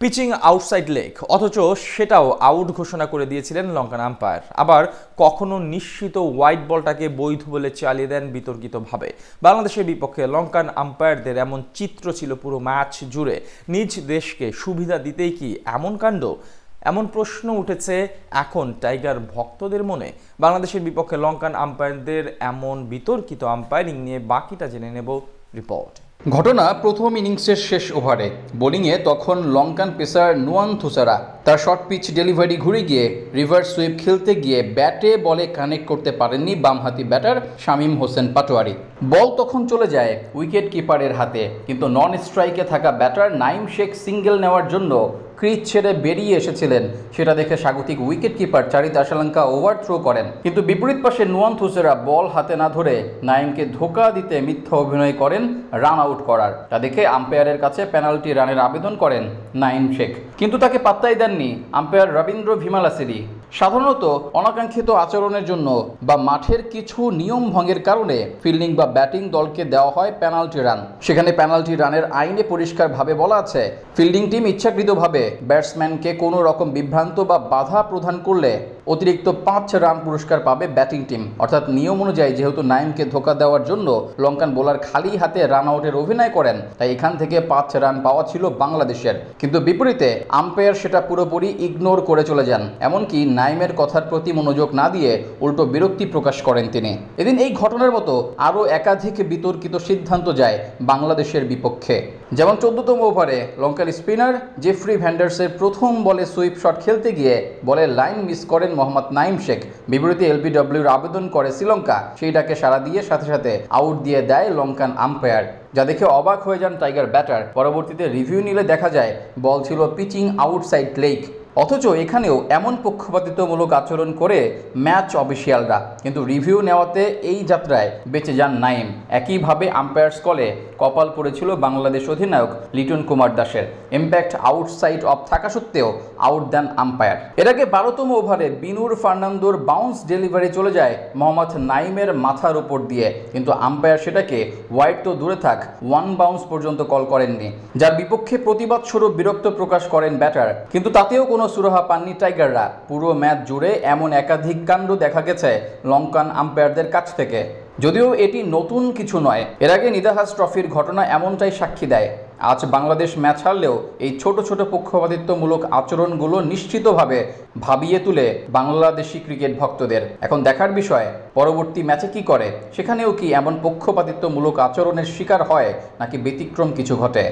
Pitching outside leg, অথচ সেটাও out ঘোষণা করে দিয়েছিলেন লঙ্কান আম্পায়ার। আবার কখনো নিশ্চিত হোয়াইট বলটাকে বৈধ বলে চালিয়ে দেন বিতর্কিতভাবে। বাংলাদেশের বিপক্ষে লঙ্কান আম্পায়ারদের এমন চিত্র ছিল পুরো ম্যাচ জুড়ে। নিজ দেশকে সুবিধা দিতেই কি এমন কাণ্ড? এমন প্রশ্ন উঠেছে এখন টাইগার ভক্তদের মনে। বাংলাদেশের বিপক্ষে লঙ্কান আম্পায়ারদের এমন বিতর্কিত আম্পায়ারিং নিয়ে বাকিটা জেনে নেব রিপোর্ট। ঘটনা প্রথম ইনিংসের শেষ ওভারে। বোলিংয়ে তখন লঙ্কান পেসার নুয়ান থুসারা তার শর্ট পিচ ডেলিভারি ঘুরে গিয়ে রিভার্স সুইপ খেলতে গিয়ে ব্যাটে বলে কানেক্ট করতে পারেননি বামহাতি ব্যাটার শামীম হোসেন পাটোয়ারি। বল তখন চলে যায় উইকেট কিপারের হাতে, কিন্তু নন স্ট্রাইকে থাকা ব্যাটার নাইম শেখ সিঙ্গেল নেওয়ার জন্য ক্রিজ ছেড়ে বেরিয়ে এসেছিলেন। সেটা দেখে স্বাগতিক উইকেট কিপার চারিত আশালঙ্কা ওভার থ্রো করেন, কিন্তু বিপরীত পাশে নুয়ান থুসেরা বল হাতে না ধরে নাইমকে ধোঁকা দিতে মিথ্যা অভিনয় করেন রান আউট করার। তা দেখে আম্পায়ারের কাছে পেনাল্টি রানের আবেদন করেন নাইম শেখ, কিন্তু তাকে পাত্তাই দেননি আম্পায়ার রবীন্দ্র ভিমালাসিরি। সাধারণত অনাকাঙ্ক্ষিত আচরণের জন্য বা মাঠের কিছু নিয়ম ভঙ্গের কারণে ফিল্ডিং বা ব্যাটিং দলকে দেওয়া হয় পেনাল্টি রান। সেখানে পেনাল্টি রানের আইনে পরিষ্কারভাবে বলা আছে, ফিল্ডিং টিম ইচ্ছাকৃতভাবে ব্যাটসম্যানকে কোনো রকম বিভ্রান্ত বা বাধা প্রদান করলে অতিরিক্ত 5 রান পুরস্কার পাবে ব্যাটিং টিম। অর্থাৎ নিয়ম অনুযায়ী যেহেতু নাইমকে ধোঁকা দেওয়ার জন্য লঙ্কান বোলার খালি হাতে রান আউটের অভিনয় করেন, তাই এখান থেকে 5 রান পাওয়া ছিল বাংলাদেশের। কিন্তু বিপরীতে আম্পায়ার সেটা পুরোপুরি ইগনোর করে চলে যান। এমনকি নাইমের কথার প্রতি মনোযোগ না দিয়ে উল্টো বিরক্তি প্রকাশ করেন তিনি। এদিন এই ঘটনার মতো আরও একাধিক বিতর্কিত সিদ্ধান্ত যায় বাংলাদেশের বিপক্ষে। যেমন 14তম ওভারে লঙ্কান স্পিনার জেফ্রি ভ্যান্ডার্সের প্রথম বলে সুইপ শট খেলতে গিয়ে বলের লাইন মিস করেন মোহাম্মদ নাইম শেখ। বিপরীতে এলবিডব্লিউর আবেদন করে শ্রীলঙ্কা, সেইটাকে সাড়া দিয়ে সাথে সাথে আউট দিয়ে দেয় লঙ্কান আম্পায়ার, যা দেখে অবাক হয়ে যান টাইগার ব্যাটার। পরবর্তীতে রিভিউ নিলে দেখা যায় বল ছিল পিচিং আউটসাইড লেগ। অথচ এখানেও এমন পক্ষপাতিত্বমূলক আচরণ করে ম্যাচ অফিসিয়ালরা, কিন্তু রিভিউ নেওয়াতে এই যাত্রায় বেঁচে যান নাইম। একইভাবে আম্পায়ার্স কলে কপাল পড়েছিল বাংলাদেশ অধিনায়ক লিটন কুমার দাসের। ইম্প্যাক্ট আউটসাইড অফ থাকা সত্ত্বেও আউট দেন আম্পায়ার। এর আগে 12তম ওভারে বিনুর ফার্নান্দোর বাউন্স ডেলিভারি চলে যায় মোহাম্মদ নাইমের মাথার উপর দিয়ে, কিন্তু আম্পায়ার সেটাকে ওয়াইড তো দূরে থাক, 1 বাউন্স পর্যন্ত কল করেননি, যার বিপক্ষে প্রতিবাদ স্বরূপ বিরক্ত প্রকাশ করেন ব্যাটার। কিন্তু তাতেও কোনো সুরাহা পাননি টাইগাররা। পুরো ম্যাচ জুড়ে এমন একাধিক কাণ্ড দেখা গেছে লঙ্কান আম্পায়ারদের কাছ থেকে। যদিও এটি নতুন কিছু নয়, এর আগে নিদাহাস ট্রফির ঘটনা এমনটাই সাক্ষী দেয়। আজ বাংলাদেশ ম্যাচ হারলেও এই ছোট ছোট পক্ষপাতিত্বমূলক আচরণগুলো নিশ্চিতভাবে ভাবিয়ে তুলে বাংলাদেশি ক্রিকেট ভক্তদের। এখন দেখার বিষয় পরবর্তী ম্যাচে কি করে, সেখানেও কি এমন পক্ষপাতিত্বমূলক আচরণের শিকার হয় নাকি ব্যতিক্রম কিছু ঘটে।